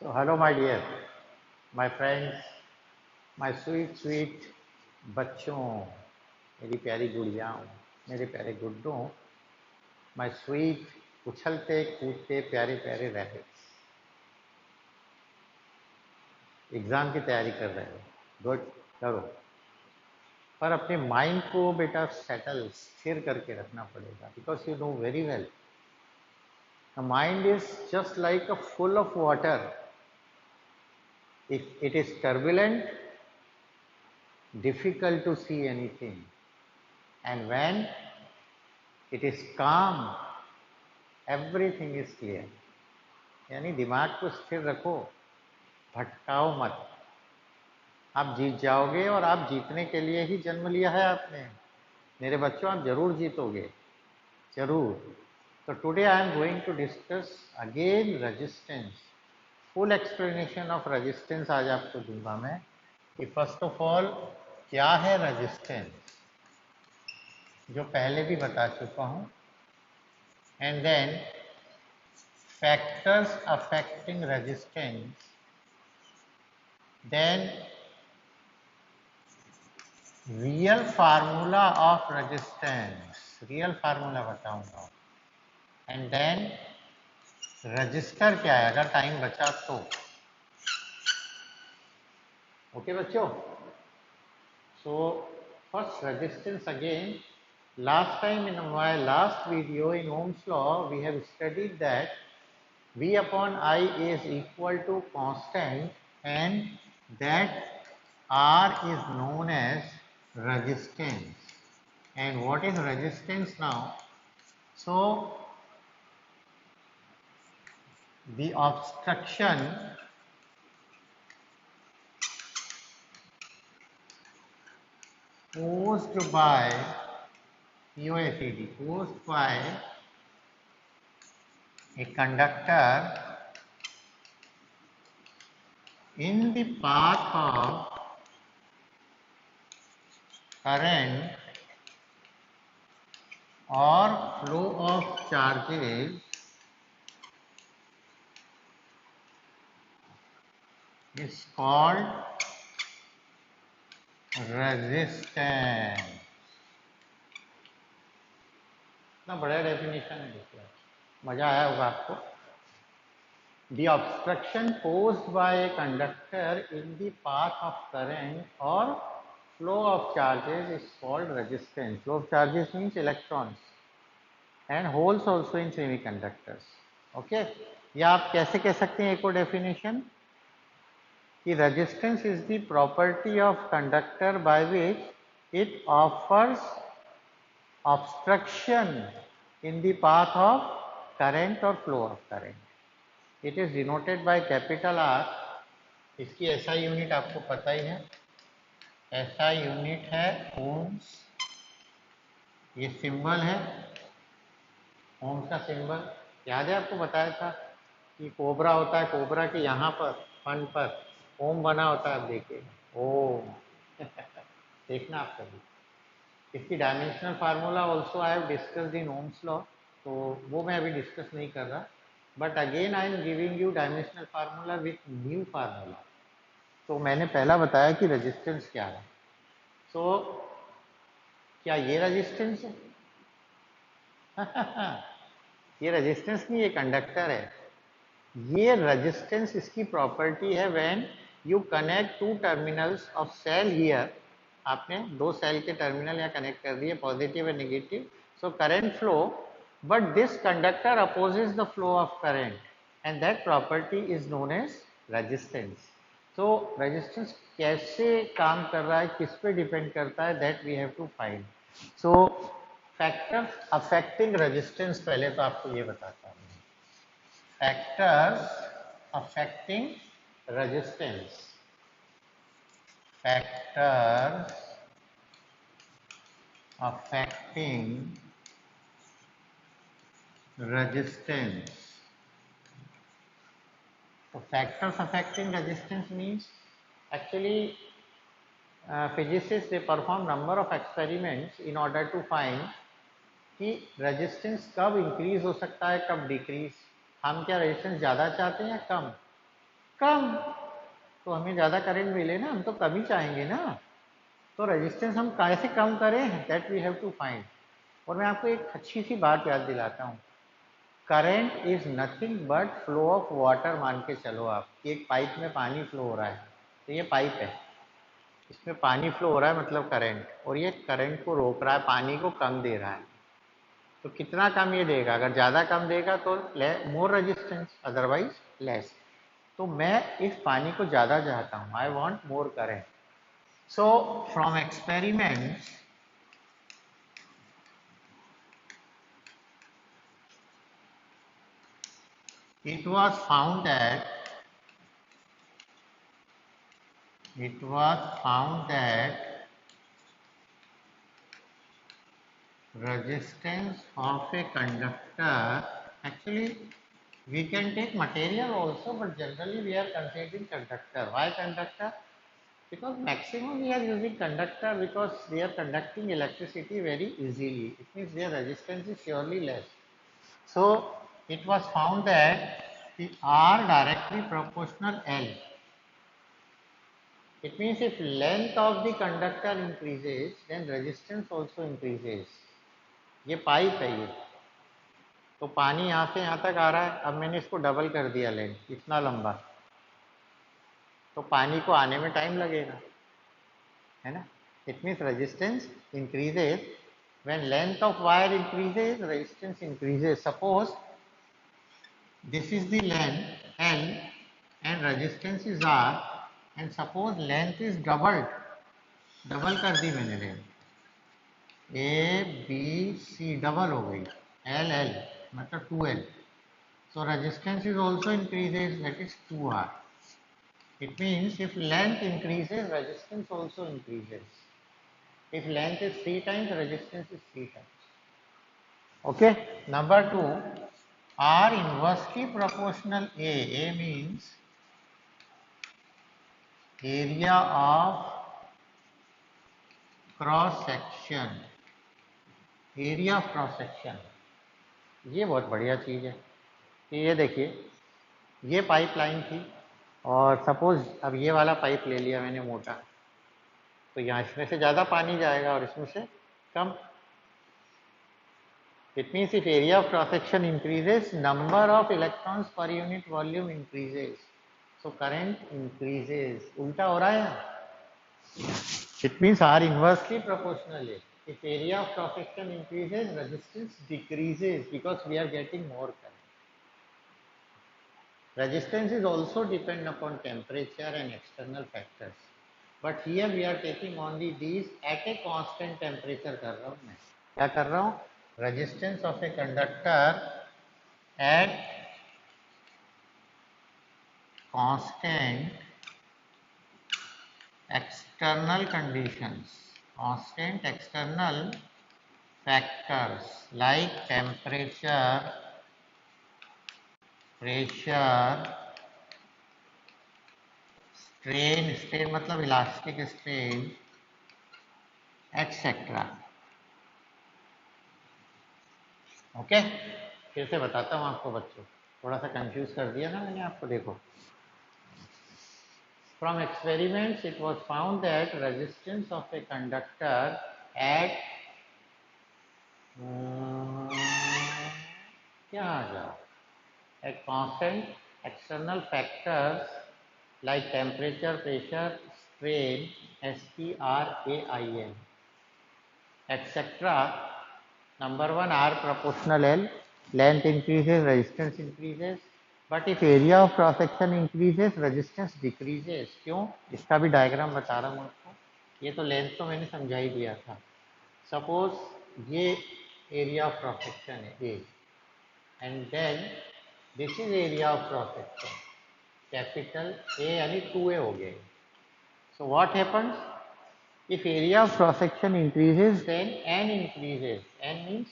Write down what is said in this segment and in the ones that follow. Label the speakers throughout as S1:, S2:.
S1: So, hello, my dear, my friends, my sweet, sweet बच्चों, मेरी प्यारी गुड़ियाओं, मेरे प्यारे गुड्डों, my sweet उछलते कूदते प्यारे प्यारे रैबिट्स। एग्जाम की तैयारी कर रहे हो, गुड, करो। पर अपने माइंड को बेटा सेटल स्थिर करके रखना पड़ेगा, because you know very well the mind is just like a full of water. If it is turbulent, difficult to see anything, and when it is calm, everything is clear. यानी दिमाग को स्थिर रखो, भटकाओ मत. आप जीत जाओगे और आप जीतने के लिए ही जन्म लिया है आपने. मेरे बच्चों, आप जरूर जीतोगे, जरूर. तो today I am going to discuss again resistance. Full explanation of resistance आज आपको दूंगा मैं कि फर्स्ट ऑफ ऑल क्या है रेजिस्टेंस, जो पहले भी बता चुका हूं, and then factors affecting resistance, then real formula of resistance, real formula बताऊंगा, and then रजिस्टर क्या है अगर टाइम बचा तो. ओके बच्चों. So first resistance again. Last time in my last video in Ohm's law we have studied that V upon I is equal to constant and that R is known as resistance. And what is resistance now? So the obstruction caused by POACD, caused by a conductor in the path of current or flow of charges is called resistance. इतना बड़ा definition है, देखिए मजा आया होगा आपको. The obstruction caused by a conductor in the path of current or flow of charges is called resistance. Flow of charges means electrons and holes also in semiconductors. Okay? या आप कैसे कह सकते हैं एक और डेफिनेशन कि resistance is the property of conductor by which it offers obstruction in the path of current or flow of current. It is denoted by capital R. इसकी SI यूनिट आपको पता ही है, SI यूनिट है ohms. ये symbol है ohms का symbol. याद है आपको बताया था कि कोबरा होता है, कोबरा के यहाँ पर फन पर ओम बना होता है. आप देखिए ओम देखना आप कभी. इसकी dimensional formula also I have discussed in Ohm's law, तो वो मैं अभी डिस्कस नहीं कर रहा. But again I am giving you dimensional formula with new formula. तो मैंने पहला बताया कि रेजिस्टेंस क्या है. सो क्या ये रेजिस्टेंस है? ये रेजिस्टेंस नहीं, ये कंडक्टर है. ये रेजिस्टेंस इसकी प्रॉपर्टी है when you connect two terminals of cell here. आपने दो सेल के टर्मिनल यहाँ कनेक्ट कर दिए, positive and negative. So current flow, but this conductor opposes the flow of current and that property is known as resistance. तो resistance कैसे काम कर रहा है, किस पे डिपेंड करता है, that we have to find. So factors affecting resistance पहले तो आपको ये बताता हूँ. Factors affecting resistance. Factors affecting resistance. So factors affecting resistance means actually physicists they perform number of experiments in order to find कि resistance कब increase हो सकता है, कब decrease. हम क्या resistance ज़्यादा चाहते हैं या कम? कम, तो हमें ज़्यादा करंट मिले ना, हम तो कम ही चाहेंगे ना। तो रेजिस्टेंस हम कैसे कम करें, that we have to find. और मैं आपको एक अच्छी सी बात याद दिलाता हूँ, current is nothing but flow of water. मान के चलो आप कि एक पाइप में पानी फ्लो हो रहा है, तो ये पाइप है, इसमें पानी फ्लो हो रहा है मतलब करंट, और ये करंट को रोक रहा है, पानी को कम दे रहा है। तो कितना कम ये देगा, अगर ज़्यादा कम देगा तो मोर रेजिस्टेंस, अदरवाइज लेस। तो मैं इस पानी को ज़्यादा चाहता हूँ, I want more current. So from experiments it was found that resistance of a conductor, actually we can take material also, but generally we are considering conductor. Why conductor? Because maximum we are using conductor because they are conducting electricity very easily. It means their resistance is surely less. So it was found that the R directly proportional L. It means if length of the conductor increases, then resistance also increases. ये pipe है ये, तो पानी यहाँ से यहाँ तक आ रहा है, अब मैंने इसको डबल कर दिया लेंथ, इतना लंबा, तो पानी को आने में टाइम लगेगा, है ना। It means resistance increases when length of wire increases, resistance increases. Suppose this is the length L and resistance is R, and suppose length is doubled, double कर दी मैंने लेंथ, ABC डबल हो गई, LL मतलब 2L, so resistance is also increases, that is 2R. It means if length increases, resistance also increases. If length is 3 times, resistance is 3 times. Okay. Number 2, R inversely proportional A. A means area of cross section. Area of cross section. ये बहुत बढ़िया चीज है कि ये देखिए, ये pipeline थी और सपोज अब ये वाला पाइप ले लिया मैंने मोटा, तो यहाँ इसमें से ज़्यादा पानी जाएगा और इसमें से कम। It means if area of cross section increases, number of electrons per unit volume increases, so current increases. उल्टा हो रहा है, it means are inversely proportional है। If area of cross section increases, resistance decreases because we are getting more current. Resistance is also depend upon temperature and external factors, but here we are taking only these at a constant temperature कर रहा हूँ मैं। क्या कर रहा हूँ? Resistance of a conductor at constant external conditions, constant external factors like temperature, pressure, strain, strain मतलब elastic strain, etcetera. Okay, फिर से बताता हूँ आपको बच्चों, थोड़ा सा कंफ्यूज कर दिया ना मैंने आपको। देखो, from experiments it was found that resistance of a conductor at क्या आ गया, at constant external factors like temperature, pressure, strain, SPRAIN, etc. Number 1, R proportional L, length increases, resistance increases, but if area of cross section increases, resistance decreases. क्यों? इसका भी diagram बता रहा हूँ आपको। ये तो लेंथ तो मैंने समझा ही दिया था। सपोज ये एरिया ऑफ क्रॉस सेक्शन है A, and then this is area of cross section, capital A यानी 2A हो गए। So what happens? If area of cross section increases, then N increases. N means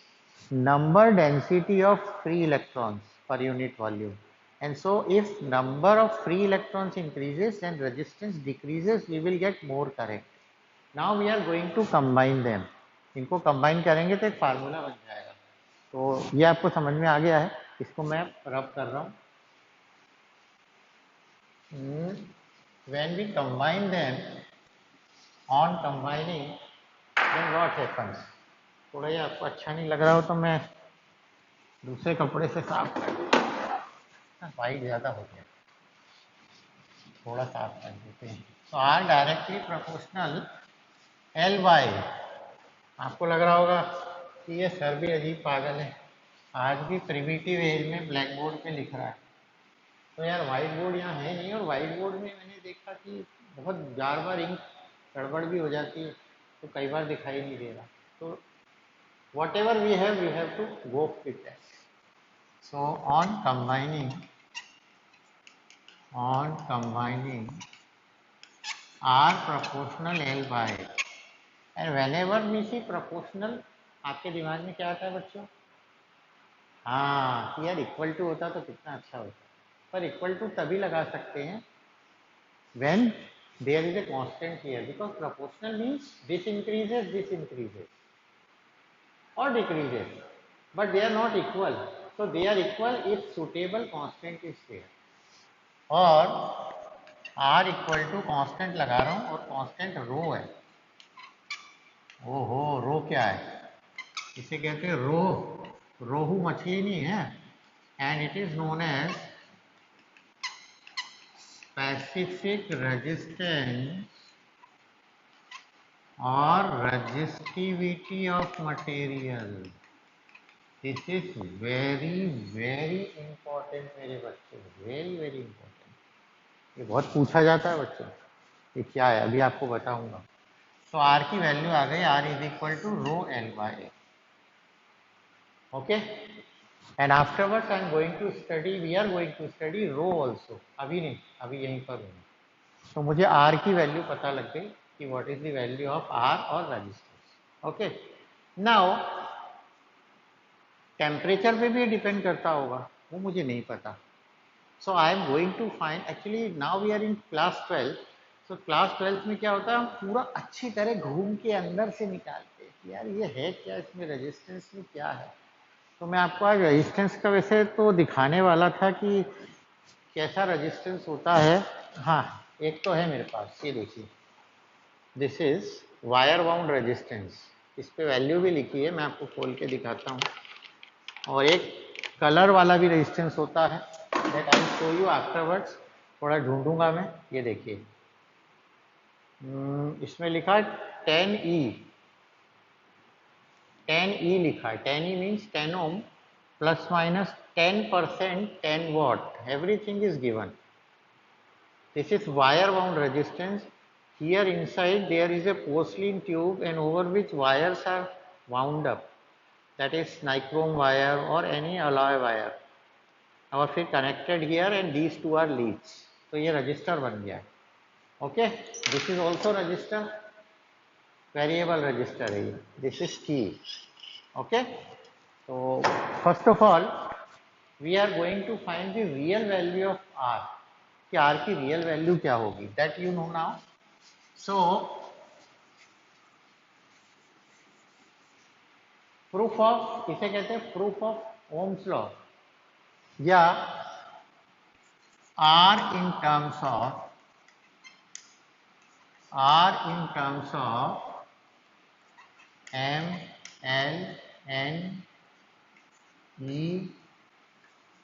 S1: number density of free electrons per unit volume. And so if number of free electrons increases, then resistance decreases, we will get more current. Now we are going to combine them. इनको combine करेंगे तो एक formula बन जाएगा। तो ये आपको समझ में आ गया है, इसको मैं रब कर रहा हूँ। when we combine them, on combining, then what happens? थोड़ा ये आपको अच्छा नहीं लग रहा हो तो मैं दूसरे कपड़े से साफ कर दूँ, वाइट ज़्यादा हो गया, थोड़ा साफ कर देते हैं। तो R directly proportional L by, आपको लग रहा होगा कि ये सर भी अजीब पागल है, आज भी प्रिमिटिव एज में ब्लैक बोर्ड पे लिख रहा है। तो यार वाइट बोर्ड यहाँ है नहीं, और वाइट बोर्ड में मैंने देखा कि बहुत बार इंक गड़बड़ भी हो जाती है, तो कई बार दिखाई नहीं दे रहा। तो whatever we have to go with that. So on combining R proportional L by, and whenever we see proportional, आपके दिमाग में क्या आता है बच्चों? हाँ, यार इक्वल टू होता तो कितना अच्छा होता, पर इक्वल टू तभी लगा सकते हैं when there is a constant here, because proportional means this increases or decreases, but they are not equal. So they are equal if suitable constant is there. और R इक्वल टू कॉन्स्टेंट लगा रहा हूँ, और constant रो है। ओहो, रो क्या है? इसे कहते हैं रो, रोहू मछली नहीं है, and it is known as specific resistance और resistivity of material. This is very very important मेरे बच्चों, वेरी वेरी इंपॉर्टेंट। ये बहुत पूछा जाता है बच्चों, ये क्या है अभी आपको बताऊंगा। तो आर की वैल्यू आ गई, R is equal to rho L by A. Okay, and afterwards I am going to study, we are going to study rho also. अभी नहीं, अभी यहीं पर हूँ। तो मुझे आर की वैल्यू पता लग गई कि what is the value of R और रजिस्टेंस। ओके, नाउ टेम्परेचर पे भी डिपेंड करता होगा, वो मुझे नहीं पता। So I am going to find, actually now we are in class 12। तो क्लास 12 में क्या होता है, हम पूरा अच्छी तरह घूम के अंदर से निकालते हैं कि यार ये है क्या, इसमें रेजिस्टेंस में क्या है। तो मैं आपको आज रेजिस्टेंस का वैसे तो दिखाने वाला था कि कैसा रेजिस्टेंस होता है। हाँ, एक तो है मेरे पास, ये देखिए, this is wire bound resistance. इस पे वैल्यू भी लिखी है, मैं आपको खोल के दिखाता हूँ। और एक कलर वाला भी रेजिस्टेंस होता है, that I show you afterwards. थोड़ा ढूंढूंगा मैं, ये देखिए, इसमें लिखा 10E, 10E लिखा है। 10E means 10 ohm plus minus 10%, 10 watt, everything is given. This is wire wound resistance. Here inside there is a porcelain tube, and over which wires are wound up, that is nichrome wire or any alloy wire, और फिर connected here, and these two are leads. तो ये resistor बन गया। Okay, this is also resistor, variable resistor है ये, this is key. Okay, तो first of all we are going to find the real value of R, कि R की real value क्या होगी, that you know now. So proof of, इसे कहते हैं प्रूफ ऑफ ओम्स लॉ, या R in terms of M, L, N, E,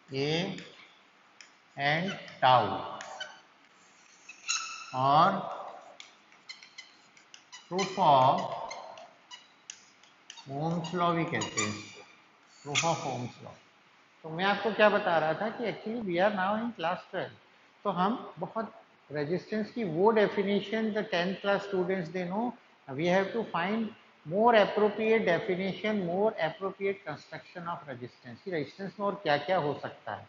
S1: A and tau, और proof of Ohm's law भी कहते हैं, प्रूफ ऑफ ओम्स लॉ। तो मैं आपको क्या बता रहा था कि actually we are now in class 12, तो हम बहुत रेजिस्टेंस की वो definition the 10th class students they know, we have to find more appropriate definition, more appropriate construction of resistance. की रेजिस्टेंस में और क्या क्या हो सकता है,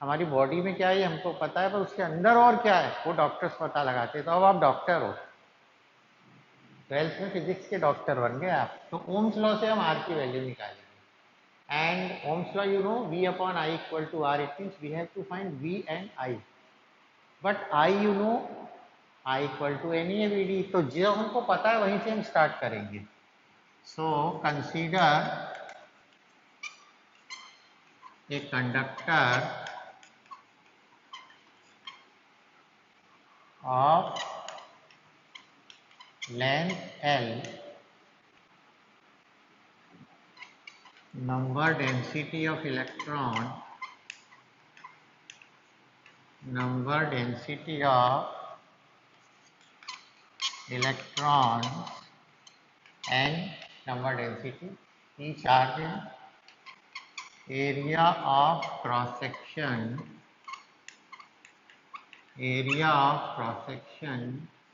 S1: हमारी बॉडी में क्या है हमको पता है, पर उसके अंदर और क्या है वो डॉक्टर्स पता लगाते हैं। तो अब आप डॉक्टर हो, 12th में फिजिक्स के डॉक्टर बन गए आप। तो ओम्स लॉ से हम आर की वैल्यू निकालेंगे, and Ohm's law, you know, V upon I equal to R, it means we have to find V and I, but I, you know, I equal to NEAVD, तो जो हमको पता है वहीं से हम स्टार्ट करेंगे। So consider a conductor of length L, number density of electron, number density of electrons and number density, E charge in area of cross section,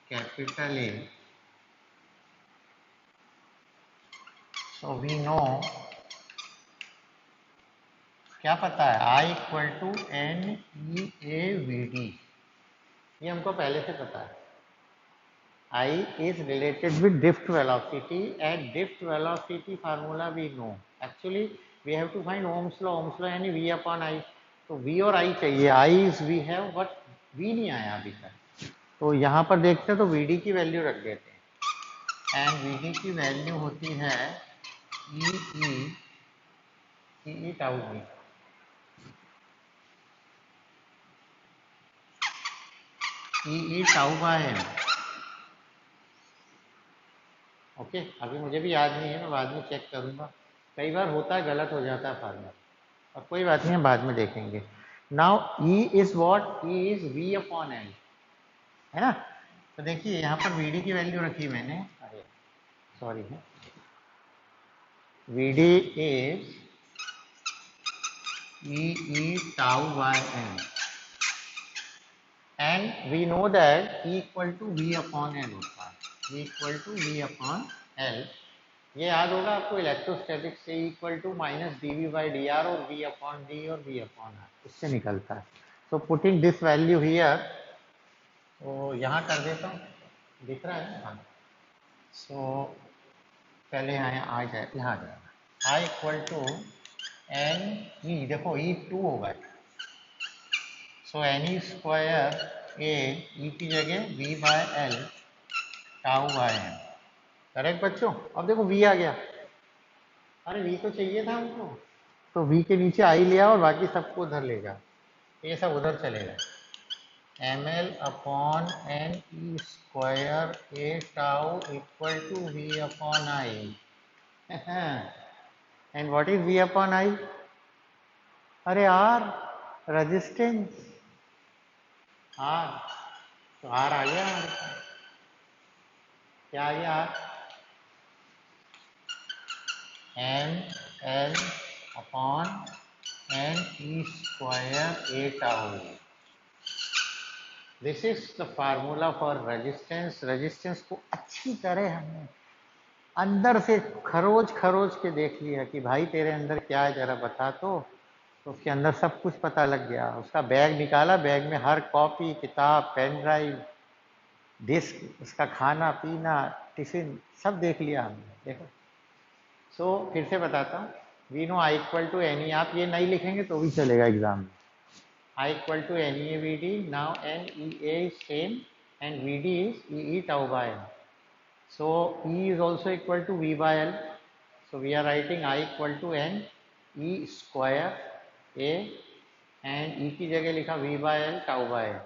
S1: capital A. So we know, क्या पता है, I equal to NEAVD, ये हमको पहले से पता है. I is related with drift velocity, and drift velocity formula we know. Actually we have to find Ohm's law यानी V upon I. तो V और I चाहिए, I is we have but V नहीं आया अभी तक. तो यहाँ पर देखते हैं तो VD की वैल्यू रख देते हैं, एंड VD की वैल्यू होती है E tau V. E tau by M. Okay, अभी मुझे भी याद नहीं है, मैं बाद में चेक करूंगा, कई बार होता है गलत हो जाता है फार्मूला, और कोई बात नहीं है, बाद में देखेंगे. Now E is what, E is V upon L, है ना. तो देखिए यहाँ पर VD की वैल्यू रखी मैंने, अरे सॉरी है, VD is E tau by M, and we know that E equal to V upon L होता है, E equal to V upon L. ये याद होगा आपको इलेक्ट्रोस्टैटिक्स से, E equal to minus dV by dr और V upon D और V upon R, इससे निकलता है. So putting this value here, तो यहाँ कर देता हूँ, दिख रहा है. हाँ, so पहले यहाँ आ जाए, यहाँ आ जाएगा I इक्वल टू NE, देखो E 2 होगा, so NE square A, E की जगह V बाय L tau by M. Correct बच्चों. अब देखो V आ गया, अरे V तो चाहिए था हमको, तो V के नीचे I लिया और बाकी सबको उधर ले जा, ये सब उधर चलेगा. ML upon NE square A tau equal to V upon I. And what is V upon I? अरे R, रेजिस्टेंस R. तो R आ गया हमारे पास, क्या आ गया R? ML upon NE square A tau. This is the formula for resistance. Resistance को अच्छी तरह हमने अंदर से खरोच के देख लिया कि भाई तेरे अंदर क्या है, जरा बता. तो उसके अंदर सब कुछ पता लग गया. उसका बैग निकाला, बैग में हर कॉपी, किताब, पेन ड्राइव, डिस्क, उसका खाना पीना, टिफिन, सब देख लिया हमने. देखो, सो फिर से बताता हूँ. We know I equal to NE, आप ये नहीं लिखेंगे तो भी चलेगा एग्जाम में. I equal to NEAVD. Now NEA is same and VD is EE tau by M. So E is also equal to V by L. So we are writing I equal to N E square A, and E की जगह लिखा V by L tau by M.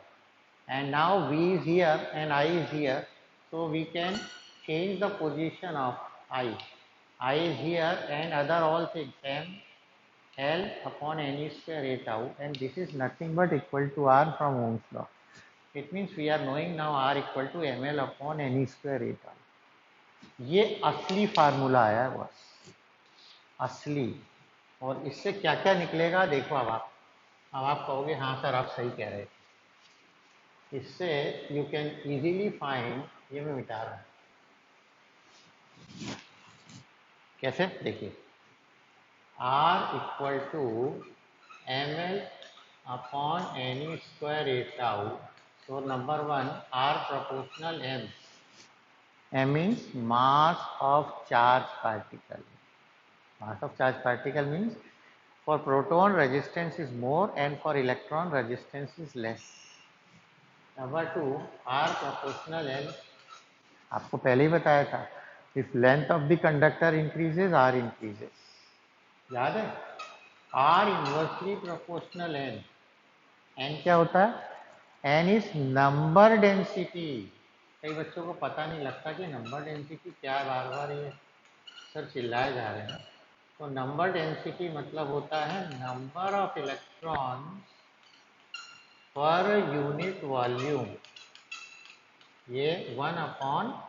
S1: And now V is here and I is here. So we can change the position of I. I is here and other all things M L upon NE square A tau, and this is nothing but equal to R from Ohm's law. It means we are knowing now R equal to ML upon NE square A tau. ये असली formula आया है, बस असली. और इससे क्या क्या निकलेगा देखो. अब आप कहोगे हाँ सर आप सही कह रहे थे. इससे यू कैन इजीली फाइंड, ये मैं मिटा रहा हूँ, कैसे देखिए, R equal to ML upon NE square A tau. So number one, R proportional M. M means mass of charge particle. Mass of charge particle means for proton resistance is more and for electron resistance is less. Number two, R proportional L. आपको पहले ही बताया था, if length of the conductor increases, R increases. याद है? R inversely proportional N. N क्या होता है? n is number density. कई बच्चों को पता नहीं लगता कि नंबर डेंसिटी क्या है, बार बार ये सर चिल्लाए जा रहे हैं। तो नंबर डेंसिटी मतलब होता है number of electrons per unit volume, ये 1/L³,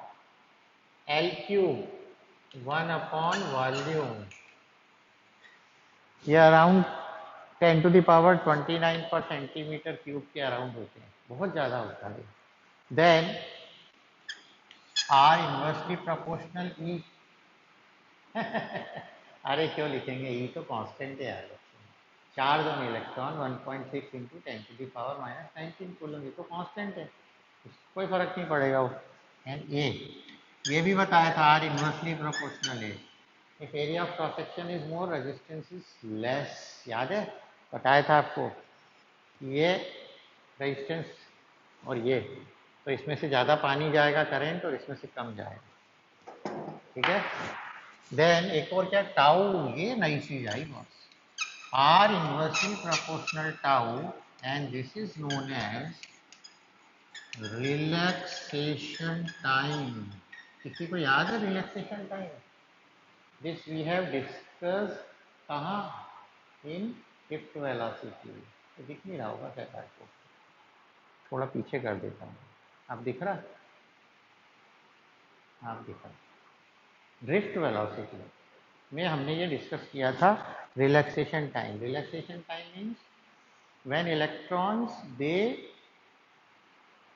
S1: 1/वॉल्यूम, ये अराउंड 10⁻29 पर सेंटीमीटर क्यूब के अराउंड होते हैं, बहुत ज़्यादा होता है। देन आर इन्वर्सली प्रोपोर्शनल ई। अरे क्यों लिखेंगे, ई तो कांस्टेंट है यार। Charge on electron 1.6 into 10⁻⁻19 coulomb, ये तो कांस्टेंट है, कोई फर्क नहीं पड़ेगा वो। एंड ये भी बताया था आर इन्वर्सली प्रोपोर्शनल है। If area of cross section is more resistance is less, याद है बताया था आपको। ये रेजिस्टेंस और ये, तो इसमें से ज़्यादा पानी जाएगा करंट और इसमें से कम जाएगा, ठीक है। देन एक और क्या, टाउ, ये नई चीज आई boss, R inversely proportional tau and this is known as relaxation time. किसी को याद है relaxation time? This we have discuss कहाँ, इन ड्रिफ्ट वेलोसिटी। तो दिख नहीं रहा होगा शायद आपको, थोड़ा पीछे कर देता हूँ, आप दिख रहा, आप दिख रहा, ड्रिफ्ट वेलोसिटी में हमने ये डिस्कस किया था relaxation time. Relaxation time means when electrons they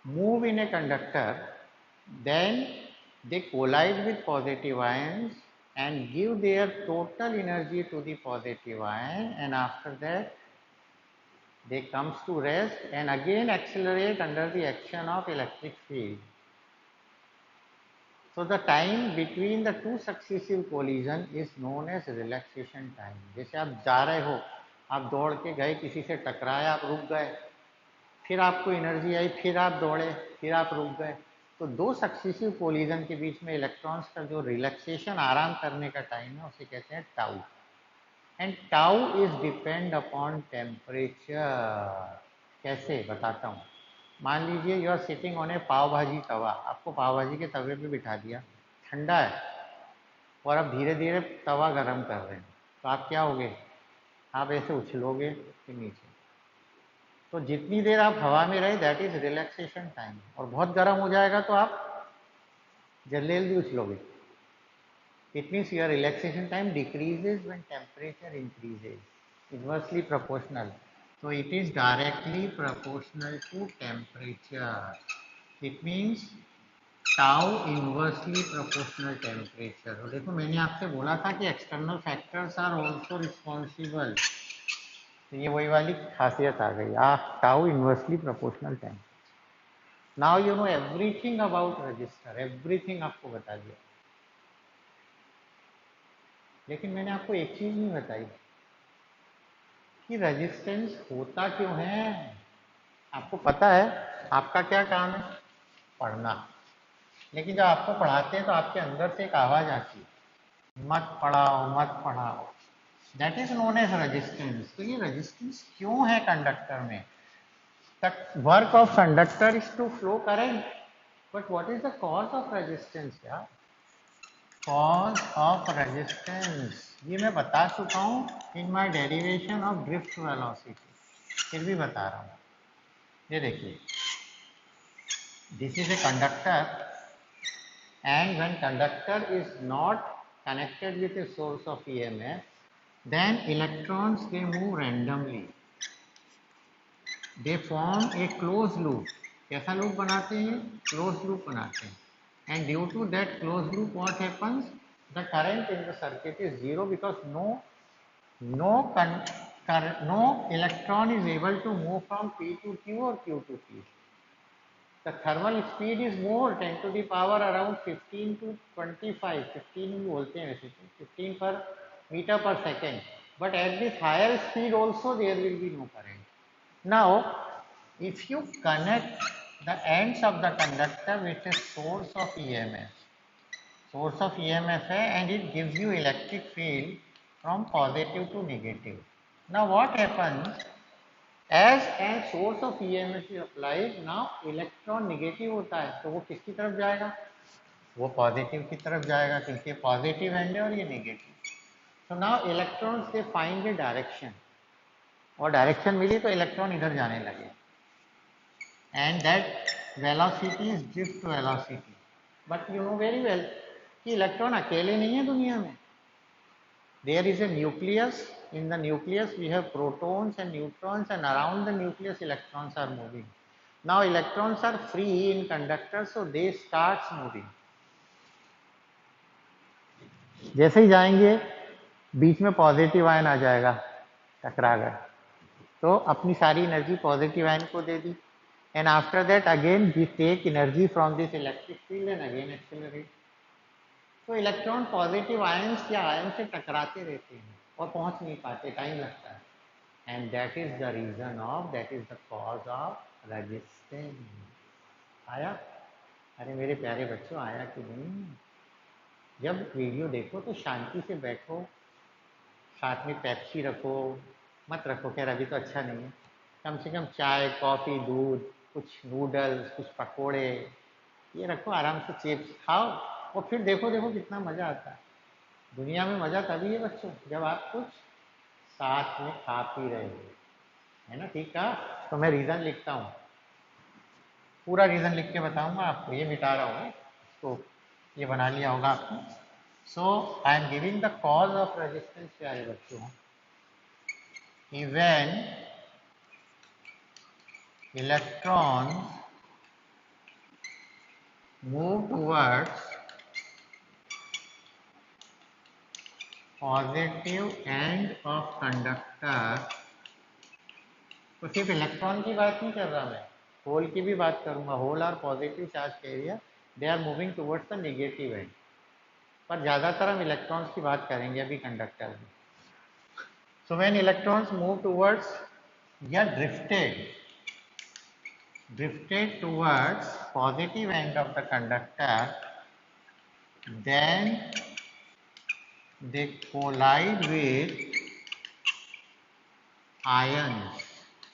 S1: move in a conductor, then they collide with positive ions and give their total energy to the positive ion, and after that they comes to rest and again accelerate under the action of electric field. So the time between the two successive collision is known as relaxation time. जैसे आप जा रहे हो, आप दौड़ के गए, किसी से टकराए, आप रुक गए, फिर आपको एनर्जी आई, फिर आप दौड़े, फिर आप रुक गए, तो दो सक्सेसिव कोलिजन के बीच में इलेक्ट्रॉन्स का जो रिलैक्सेशन, आराम करने का टाइम है, उसे कहते हैं tau. And tau is depend upon temperature. कैसे बताता हूँ। मान लीजिए यू आर सिटिंग ऑन ए पाव भाजी तवा, आपको पाव भाजी के तवे पे बिठा दिया, ठंडा है, और अब धीरे धीरे तवा गर्म कर रहे हैं, तो आप क्या होगे, आप ऐसे उछलोगे फिर नीचे। तो जितनी देर आप हवा में रहे दैट इज रिलैक्सेशन टाइम, और बहुत गर्म हो जाएगा तो आप जल्दी जल्दी उछलोगे। It means your relaxation time decreases when temperature increases, inversely proportional. So it is directly proportional to temperature. It means tau inversely proportional temperature. और देखो मैंने आपसे बोला था कि external factors are also responsible. तो ये वही वाली खासियत आ गई, tau inversely proportional temperature. Now you know everything about resistor, everything आपको बता दिया। लेकिन मैंने आपको एक चीज नहीं बताई कि रेजिस्टेंस होता क्यों है। आपको पता है आपका क्या काम है, पढ़ना, लेकिन जब आपको पढ़ाते हैं तो आपके अंदर से एक आवाज आती है, मत पढ़ाओ मत पढ़ाओ, that is known as resistance. तो ये रेजिस्टेंस क्यों है कंडक्टर में? The work of conductor is to flow current, but what is the cause of resistance यार? कॉज ऑफ रेजिस्टेंस ये मैं बता चुका हूँ in my derivation of drift velocity, फिर भी बता रहा हूँ। ये देखिए, this is a conductor, and when conductor is not connected with a source of EMF, then electrons they move randomly, they form a closed loop। कैसा loop बनाते हैं? क्लोज लूप बनाते हैं। and due to that closed loop what happens, the current in the circuit is zero because no electron is able to move from P to Q or Q to P। The thermal speed is more, 10 to the power around 15 to 25, 15 बोलते हैं वैसे तो, 15 per meter per second, but at this higher speed also there will be no current। Now if you connect the ends of the conductor with a source of EMF, source of EMF है and it gives you electric field from positive to negative। Now what happens, as and source of EMF is applied, now electron negative होता है तो वो किसकी तरफ जाएगा, वो positive की तरफ जाएगा, क्योंकि पॉजिटिव एंड है और ये नेगेटिव। तो now electrons they find the direction, और डायरेक्शन मिली तो इलेक्ट्रॉन इधर जाने लगे, and that velocity is drift velocity. But you know very well कि इलेक्ट्रॉन अकेले नहीं है दुनिया में। There is a nucleus, in the nucleus we have protons and neutrons, and around the nucleus electrons are moving. Now electrons are free in conductors, so they starts moving. जैसे ही जाएंगे बीच में positive ion आ जाएगा टकरा कर, तो अपनी सारी energy positive ion को दे दी, and after that again we take energy from this electric field and again accelerate. तो इलेक्ट्रॉन पॉजिटिव आयन्स या आयन से टकराते रहते हैं और पहुंच नहीं पाते, टाइम लगता है, and that is the reason of, that is the cause of resistance. आया? अरे मेरे प्यारे बच्चों, आया कि नहीं? जब वीडियो देखो तो शांति से बैठो, साथ में पेप्सी रखो, मत रखो, खैर अभी तो अच्छा नहीं है, कम से कम चाय कॉफ़ी दूध कुछ नूडल्स कुछ पकोड़े ये रखो, आराम से चिप्स खाओ और फिर देखो देखो कितना मज़ा आता है। दुनिया में मज़ा तभी है बच्चों जब आप कुछ साथ में खा पी रहे हो, है ना? ठीक है, तो मैं रीज़न लिखता हूँ, पूरा रीज़न लिख के बताऊंगा आपको, ये मिटा रहा हूँ तो ये बना लिया होगा आपने। So I am giving the cause of resistance, प्यारे बच्चों, even electron move towards positive end of conductor. तो सिर्फ इलेक्ट्रॉन की बात नहीं कर रहा मैं, होल की भी बात करूंगा। होल और पॉजिटिव चार्ज के area they are moving towards the negative end, पर ज़्यादातर हम इलेक्ट्रॉन्स की बात करेंगे अभी कंडक्टर में। So when electrons move towards या drifted towards positive end of the conductor, then they collide with ions.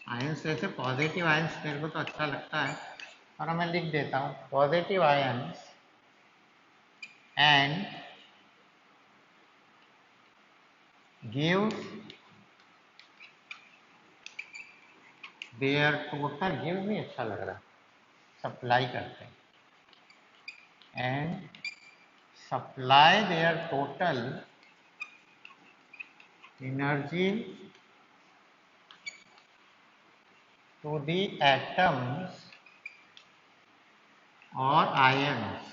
S1: Ions वैसे पॉजिटिव आयंस मेरे को तो अच्छा लगता है और मैं लिख देता हूँ positive ions and gives their total, give नहीं अच्छा लग रहा, सप्लाई करते हैं and supply their total energy to the atoms or ions.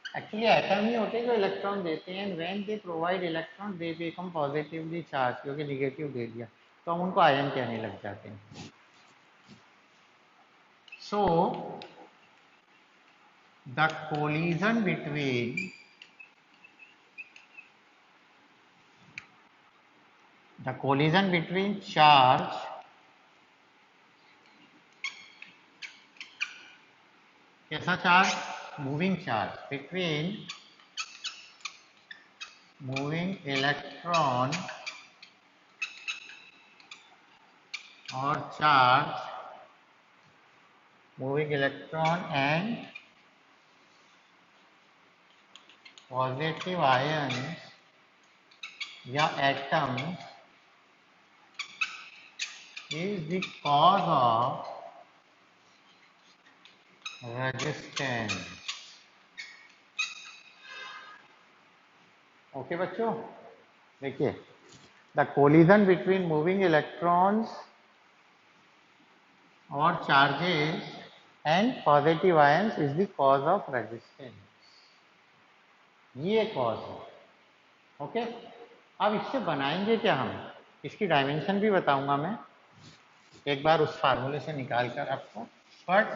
S1: Actually atom ही होते हैं जो इलेक्ट्रॉन देते हैं, when they provide electron they become positively charged, क्योंकि नेगेटिव दे दिया तो हम उनको आयन कहने लग जाते हैं। So the collision between charge कैसा charge, moving charge, between moving electron और charge, moving electron and positive ions या atoms is the cause of resistance. Okay बच्चों, देखिए the collision between moving electrons और charges and positive ions is the cause of resistance, ये cause है। Okay, अब इससे बनाएंगे क्या हम, इसकी डायमेंशन भी बताऊंगा मैं एक बार उस फार्मूले से निकाल कर आपको, बट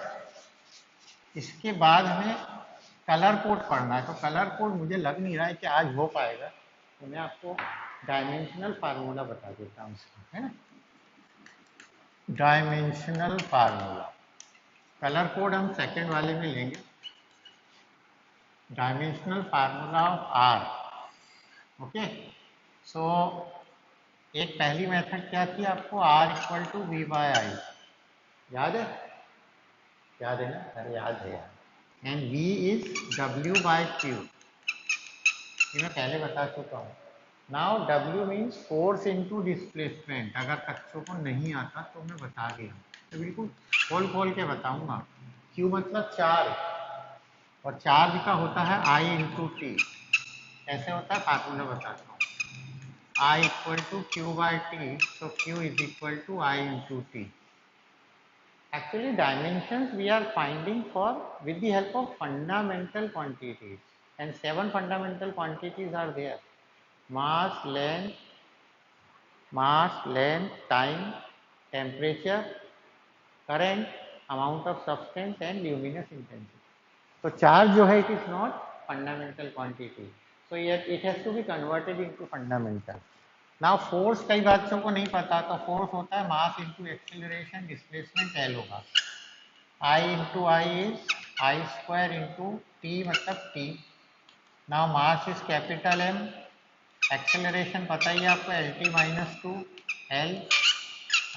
S1: इसके बाद हमें कलर कोड पढ़ना है, तो कलर कोड मुझे लग नहीं रहा है कि आज हो पाएगा, तो मैं आपको डायमेंशनल फार्मूला बता देता हूँ इसका, है ना? डायमेंशनल फार्मूला, कलर कोड हम सेकंड वाले में लेंगे। Dimensional formula of R, okay, so एक पहली मेथड क्या थी आपको, R equal to V by I, याद है? याद है ना? अरे याद है यार। And V is W by Q, ये मैं पहले बता चुका हूँ। Now W means force into displacement, अगर बच्चों को नहीं आता तो मैं बता दिया, तो बिल्कुल खोल खोल के बताऊंगा। Q मतलब चार्ज, और चार्ज का होता है I इंटू टी। कैसे होता है फार्मूला बताता हूँ, I equal to Q by T, so Q is equal to I into T. Actually dimensions we are finding for with the help of fundamental quantities, and 7 fundamental quantities are there: mass, length, time, temperature, current, amount of substance and luminous intensity. So charge जो है it is not fundamental quantity, so yet it has to be converted into fundamental. Now force कई बच्चों को नहीं पता, तो force होता है mass into acceleration, displacement L होगा। I into I is I square into T मतलब T. Now mass is capital M, acceleration पता ही है आपको L T minus two L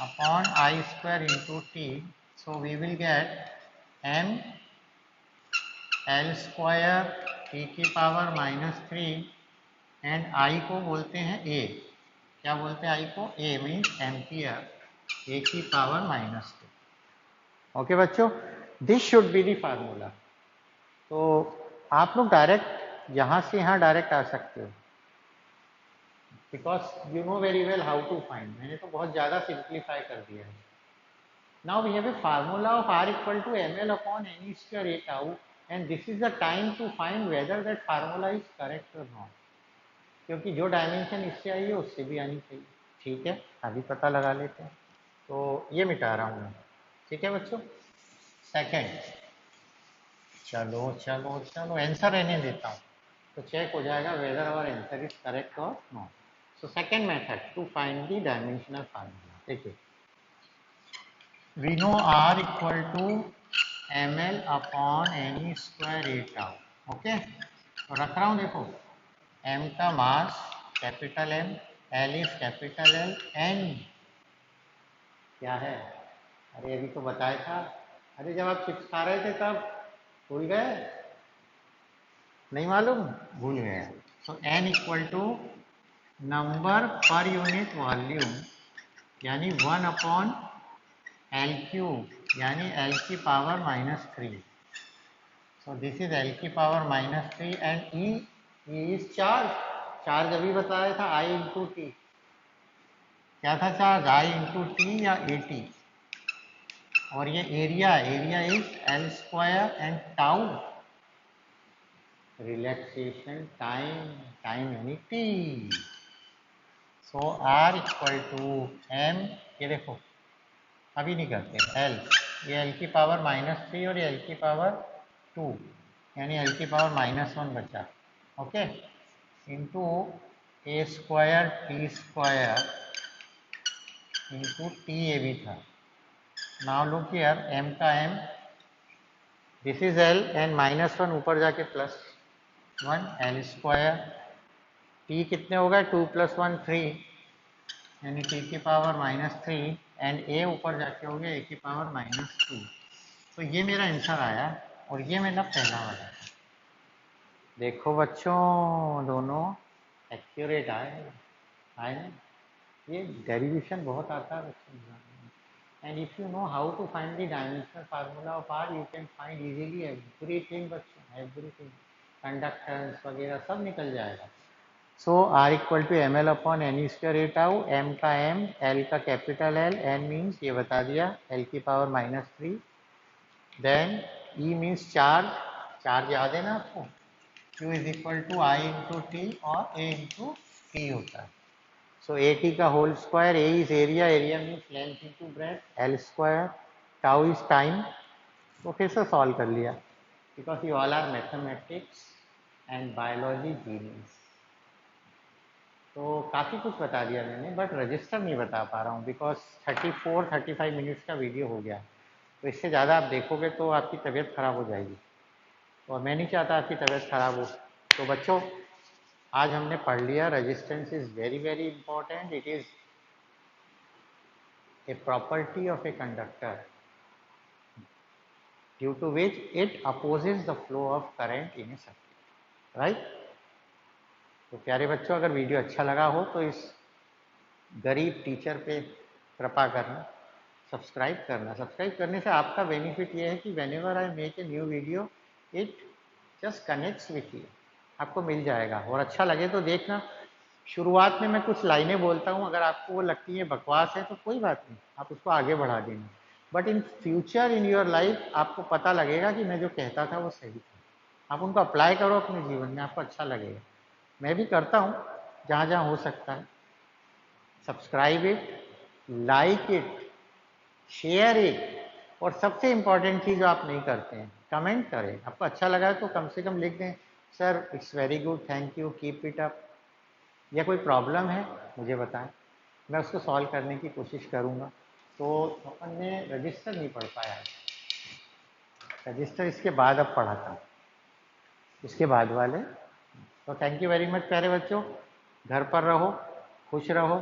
S1: upon I square into T. So we will get M L square T की power minus three, and I को बोलते हैं ए। क्या बोलते हैं आई को? ए मीन्स एम्पियर, ए की पावर माइनस टू। ओके बच्चों, this should be the formula. तो आप लोग डायरेक्ट यहाँ से यहाँ डायरेक्ट आ सकते हो, because you know very well how to find. मैंने तो बहुत ज़्यादा सिंप्लीफाई कर दिया है। Now we have a formula of R equal to M L upon N square A tau, and this is the time to find whether that formula is correct और not, क्योंकि जो डायमेंशन इससे आई है उससे भी आनी चाहिए। ठीक है, अभी पता लगा लेते हैं। तो ये मिटा रहा हूँ मैं। ठीक है बच्चों। सेकंड, चलो चलो चलो आंसर रहने देता हूँ, तो चेक हो जाएगा whether our answer is correct और not. So second method to find the dimensional formula. देखिए, we know R equal to M L upon N square A tau. Okay, तो रख रहा हूँ। देखो, एम का mass capital M, L is capital L, n क्या है? अरे अभी तो बताया था। अरे जब आप चिप्स खा रहे थे तब भूल गए? नहीं मालूम? भूल गए। तो एन इक्वल टू नंबर पर यूनिट वॉल्यूम, यानी 1 अपॉन एल क्यूब, यानी एल की power minus three. So this is L की power minus three, and e is charge. Charge अभी बताया था आई इंटू टी। क्या था चार्ज? आई इंटू टी या ए टी। और ये area is L square, and tau relaxation time, time यानी T. So R equal to M, ये देखो अभी नहीं करते, एल, ये एल की पावर माइनस थ्री और ये एल की पावर टू, यानी एल की पावर माइनस वन बचा। Okay, into A square T square into T A भी था। नाउ लुक हियर, एम का M, this is L, and minus one ऊपर जाके plus one, L square. T कितने हो गए? टू प्लस वन थ्री, यानी टी की power minus three, and A ऊपर जाके हो गया ए की पावर माइनस टू। तो ये मेरा आंसर आया, और ये मेरा पहला वाला था। देखो बच्चों, दोनों एक्यूरेट आए ना? ये डेरिवेशन बहुत आता है बच्चों। And if you know how to find the dimensional formula of R, you can find easily everything बच्चों, एवरीथिंग, कंडक्टेंस वगैरह सब निकल जाएगा। So R equal to M L upon N square A tau, M का M, L का capital L, n means ये बता दिया एल की power minus three, then e means charge, charge याद है ना आपको? Q is equal to I into T, और ए इंटू टी होता है। सो ए टी का whole square, A is area, area means length into breadth, L square, tau is time. तो फिर से सॉल्व कर लिया, because you all are mathematics and biology genius. तो काफ़ी कुछ बता दिया मैंने, बट रजिस्टर नहीं बता पा रहा हूँ, बिकॉज 34-35 मिनट्स का वीडियो हो गया। तो इससे ज़्यादा आप देखोगे तो आपकी तबीयत ख़राब हो जाएगी, और मैं नहीं चाहता आपकी तबीयत ख़राब हो। तो बच्चों, आज हमने पढ़ लिया resistance is very very important, it is a property of a conductor due to which it opposes the flow of current in a circuit, right? तो प्यारे बच्चों, अगर वीडियो अच्छा लगा हो तो इस गरीब टीचर पे कृपा करना, सब्सक्राइब करना। सब्सक्राइब करने से आपका बेनिफिट ये है कि when ever I make a new video it just connects with you, आपको मिल जाएगा। और अच्छा लगे तो देखना, शुरुआत में मैं कुछ लाइनें बोलता हूँ, अगर आपको वो लगती है बकवास है तो कोई बात नहीं, आप उसको आगे बढ़ा देना। But in future in your life आपको पता लगेगा कि मैं जो कहता था वो सही था। आप उनको अप्लाई करो अपने जीवन में, आपको अच्छा लगेगा। मैं भी करता हूँ जहाँ जहाँ हो सकता है। Subscribe it, like it, share it, और सबसे इम्पॉर्टेंट चीज़ जो आप नहीं करते हैं, कमेंट करें। आपको अच्छा लगा तो कम से कम लिख दें, sir it's very good, thank you, keep it up. या कोई प्रॉब्लम है मुझे बताएं, मैं उसको सॉल्व करने की कोशिश करूँगा। तो अपन ने रजिस्टर नहीं पढ़ पाया है, रजिस्टर इसके बाद अब पढ़ाता हूँ, इसके बाद वाले। तो थैंक यू वेरी मच प्यारे बच्चों, घर पर रहो, खुश रहो,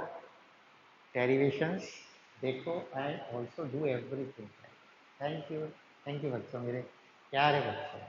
S1: डेरिवेशंस देखो and also do everything. Thank you बच्चों, मेरे प्यारे बच्चों।